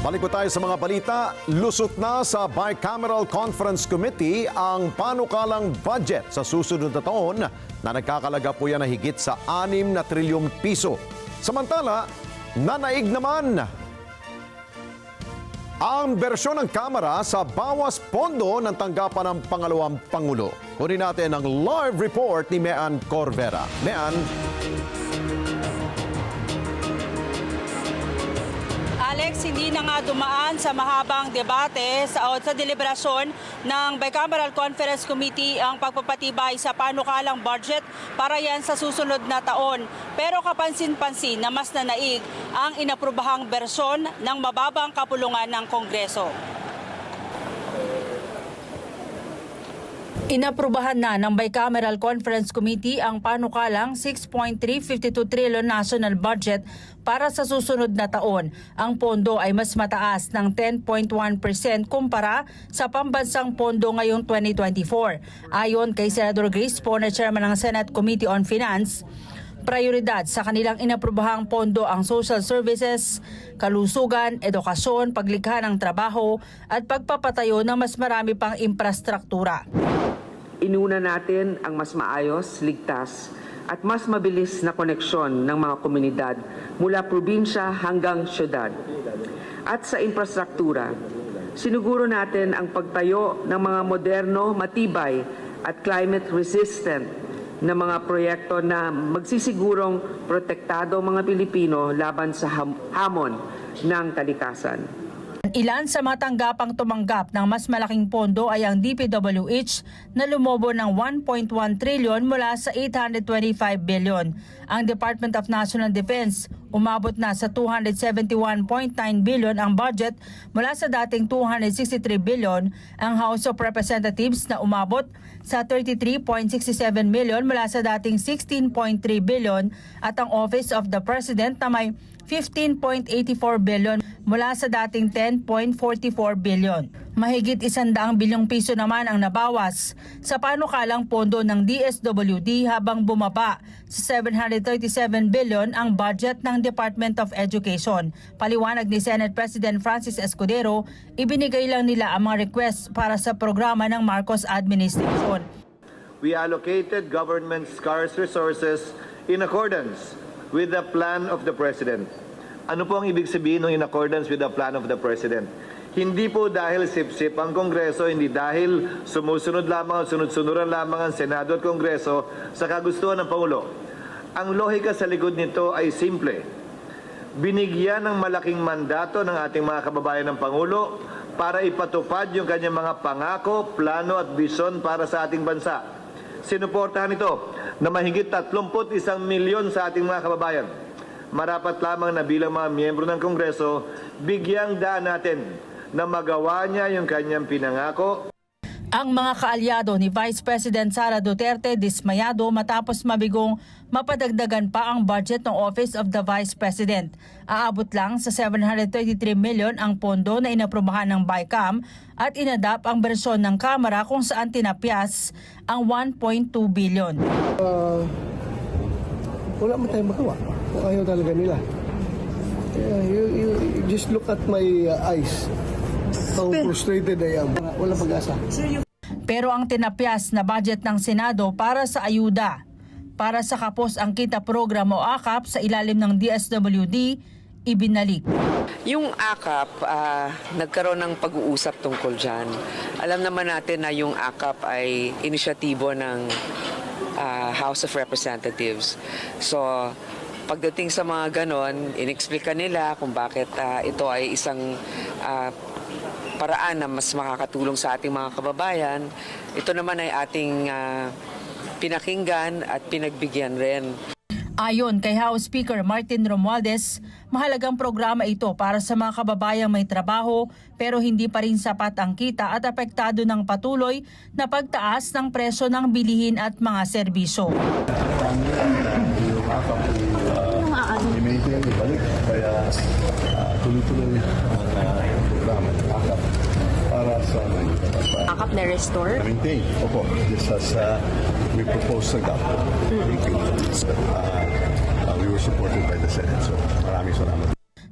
Balik po tayo sa mga balita. Lusot na sa Bicameral Conference Committee ang panukalang budget sa susunod na taon na nagkakalaga po yan na higit sa 6 na trilyong piso. Samantala, nanaig naman ang bersyon ng Kamara sa bawas pondo ng tanggapan ng pangalawang Pangulo. Kunin natin ang live report ni Mean Corvera. Mean. Alex, hindi na nga dumaan sa mahabang debate sa deliberasyon ng Bicameral Conference Committee ang pagpapatibay sa panukalang budget para yan sa susunod na taon. Pero kapansin-pansin na mas nanaig ang inaprubahang bersyon ng mababang kapulungan ng Kongreso. Inaprubahan na ng Bicameral Conference Committee ang panukalang 6.352 trillion national budget para sa susunod na taon. Ang pondo ay mas mataas ng 10.1% kumpara sa pambansang pondo ngayong 2024. Ayon kay Senador Grace Poe na chairman ng Senate Committee on Finance, prioridad sa kanilang inaprubahang pondo ang social services, kalusugan, edukasyon, paglikha ng trabaho at pagpapatayo ng mas marami pang infrastruktura. Inuna natin ang mas maayos, ligtas at mas mabilis na koneksyon ng mga komunidad mula probinsya hanggang syudad. At sa infrastruktura, sinuguro natin ang pagtayo ng mga moderno, matibay at climate-resistant na mga proyekto na magsisigurong protektado ang mga Pilipino laban sa hamon ng kalikasan. Ilan sa matanggapang tumanggap ng mas malaking pondo ay ang DPWH na lumobo ng 1.1 trilyon mula sa 825 billion. Ang Department of National Defense umabot na sa 271.9 billion ang budget mula sa dating 263 billion. Ang House of Representatives na umabot sa 33.67 million mula sa dating 16.3 billion at ang Office of the President na may 15.84 billion mula sa dating 10.44 billion. Mahigit 100 bilyong piso naman ang nabawas sa panukalang pondo ng DSWD habang bumaba sa 737 billion ang budget ng Department of Education. Paliwanag ni Senate President Francis Escudero, ibinigay lang nila ang mga request para sa programa ng Marcos administration. We allocated government scarce resources in accordance with the plan of the President. Ano po ang ibig sabihin ng in accordance with the plan of the President? Hindi po dahil sip-sip ang Kongreso, hindi dahil sumusunod lamang, sunod-sunuran lamang ang Senado at Kongreso sa kagustuhan ng Pangulo. Ang lohika sa likod nito ay simple. Binigyan ng malaking mandato ng ating mga kababayan ng Pangulo para ipatupad yung kanyang mga pangako, plano at bisyon para sa ating bansa. Sinuportahan ito na mahigit 31 milyon sa ating mga kababayan. Marapat lamang na bilang mga miyembro ng Kongreso, bigyang daan natin na magawa niya yung kanyang pinangako. Ang mga kaalyado ni Vice President Sara Duterte dismayado matapos mabigong mapadagdagan pa ang budget ng Office of the Vice President. Aabot lang sa 733 million ang pondo na inaprubahan ng BICAM at inadap ang bersyon ng Kamara kung saan tinapyas ang 1.2 billion. Wala mo tayong magawa kung ayaw talaga nila. You just look at my eyes. How frustrated I am. Wala pag-asa. Pero ang tinapyas na budget ng Senado para sa ayuda, para sa Kapos ang Kita Program o AKAP sa ilalim ng DSWD, ibinalik. Yung AKAP, nagkaroon ng pag-uusap tungkol dyan. Alam naman natin na yung AKAP ay inisyatibo ng House of Representatives. So, pagdating sa mga ganon, inexplika nila kung bakit ito ay isang paraan na mas makakatulong sa ating mga kababayan. Ito naman ay ating pinakinggan at pinagbigyan rin. Ayon kay House Speaker Martin Romualdez, mahalagang programa ito para sa mga kababayang may trabaho pero hindi pa rin sapat ang kita at apektado ng patuloy na pagtaas ng presyo ng bilihin at mga serbisyo. I-maintain, ibalik, kaya tuloy-tuloy ang programa ng AKAP para sa AKAP na restore? maintain. Opo, this has we proposed ng GAP. We were supported by the Senate, so maraming salamat.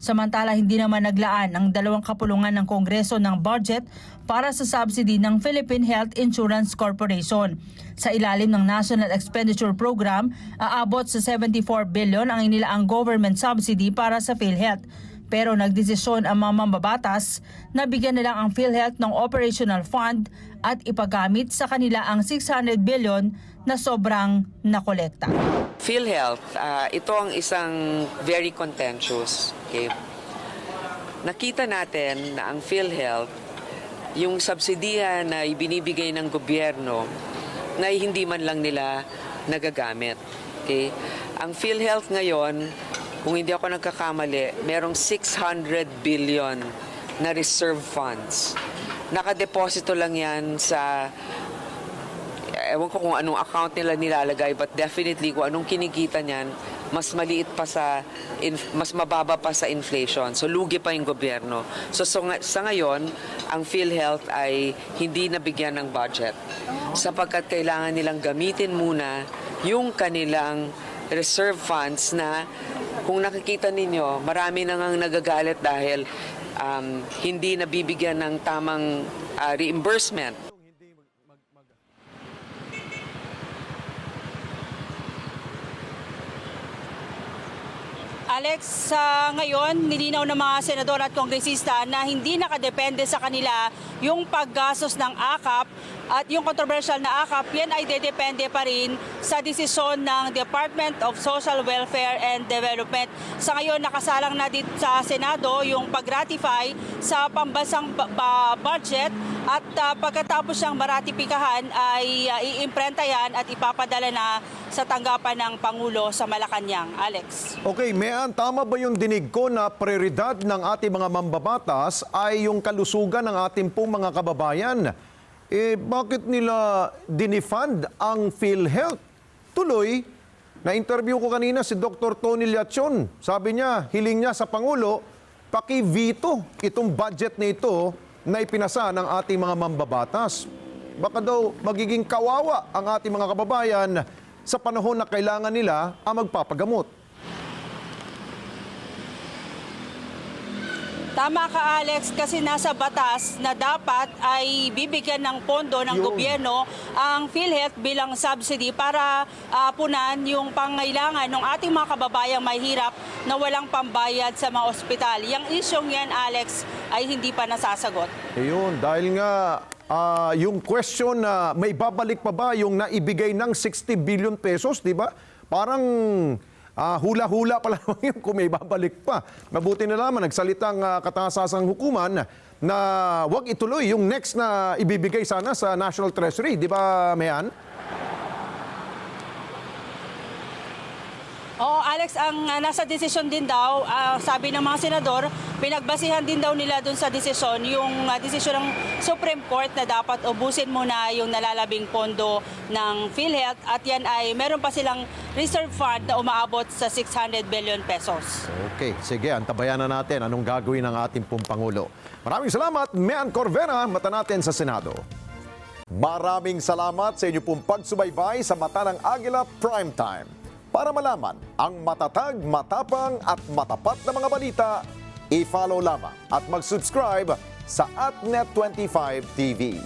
Samantala, hindi naman naglaan ang 2 kapulungan ng Kongreso ng budget para sa subsidy ng Philippine Health Insurance Corporation. Sa ilalim ng National Expenditure Program, aabot sa 74 billion ang inilaang government subsidy para sa PhilHealth. Pero nagdesisyon ang mga mambabatas na bigyan nilang ang PhilHealth ng operational fund at ipagamit sa kanila ang 600 billion na sobrang nakolekta. PhilHealth, ito ang isang very contentious. Okay? Nakita natin na ang PhilHealth, yung subsidiya na ibinibigay ng gobyerno na hindi man lang nila nagagamit. Okay? Ang PhilHealth ngayon, kung hindi ako nagkakamali, merong 600 billion na reserve funds. Nakadeposito lang yan sa, ewan ko kung anong account nila nilalagay, but definitely kung anong kinikita niyan, mas maliit pa mas mababa pa sa inflation. So lugi pa yung gobyerno. So sa ngayon, ang PhilHealth ay hindi nabigyan ng budget sapagkat kailangan nilang gamitin muna yung kanilang reserve funds na kung nakikita ninyo, marami na ngang nagagalit dahil hindi nabibigyan ng tamang reimbursement. Alex, ngayon, nilinaw ng mga senador at kongresista na hindi nakadepende sa kanila yung paggastos ng AKAP at yung controversial na AKAP, yan ay dedepende pa rin sa desisyon ng Department of Social Welfare and Development. Sa ngayon, nakasalang na dito sa Senado yung pag-ratify sa pambansang budget at pagkatapos siyang maratipikahan ay iimprenta yan at ipapadala na sa tanggapan ng Pangulo sa Malacanang. Alex. Okay, Mean, tama ba yung dinig ko na prioridad ng ating mga mambabatas ay yung kalusugan ng ating pong mga kababayan? Bakit nila dinifund ang PhilHealth? Tuloy, na-interview ko kanina si Dr. Tony Liachon. Sabi niya, hiling niya sa Pangulo, paki-veto itong budget na ito na ipinasa ng ating mga mambabatas. Baka daw magiging kawawa ang ating mga kababayan sa panahon na kailangan nila ang magpapagamot. Tama ka, Alex, kasi nasa batas na dapat ay bibigyan ng pondo ng gobyerno ang PhilHealth bilang subsidy para punan yung pangailangan ng ating mga kababayang mahirap na walang pambayad sa mga ospital. Yung isyong yan, Alex, ay hindi pa nasasagot. Ayun, dahil nga yung question na may babalik pa ba yung naibigay ng 60 billion pesos, di ba? Parang hula-hula pa lang yun kung may babalik pa. Mabuti na naman, nagsalitang katasasang hukuman na wag ituloy yung next na ibibigay sana sa National Treasury. Di ba, Mean? Oo, Alex, ang nasa desisyon din daw, sabi ng mga senador, pinagbasihan din daw nila dun sa desisyon, yung desisyon ng Supreme Court na dapat ubusin muna yung nalalabing pondo ng PhilHealth at yan ay meron pa silang reserve fund na umaabot sa 600 billion pesos. Okay, sige, antabayan na natin anong gagawin ng ating pong Pangulo. Maraming salamat, Mean Corvera, mata natin sa Senado. Maraming salamat sa inyo pong pagsubaybay sa Mata ng Agila Primetime. Para malaman ang matatag, matapang at matapat na mga balita, i-follow lamang at mag-subscribe sa AtNet25 TV.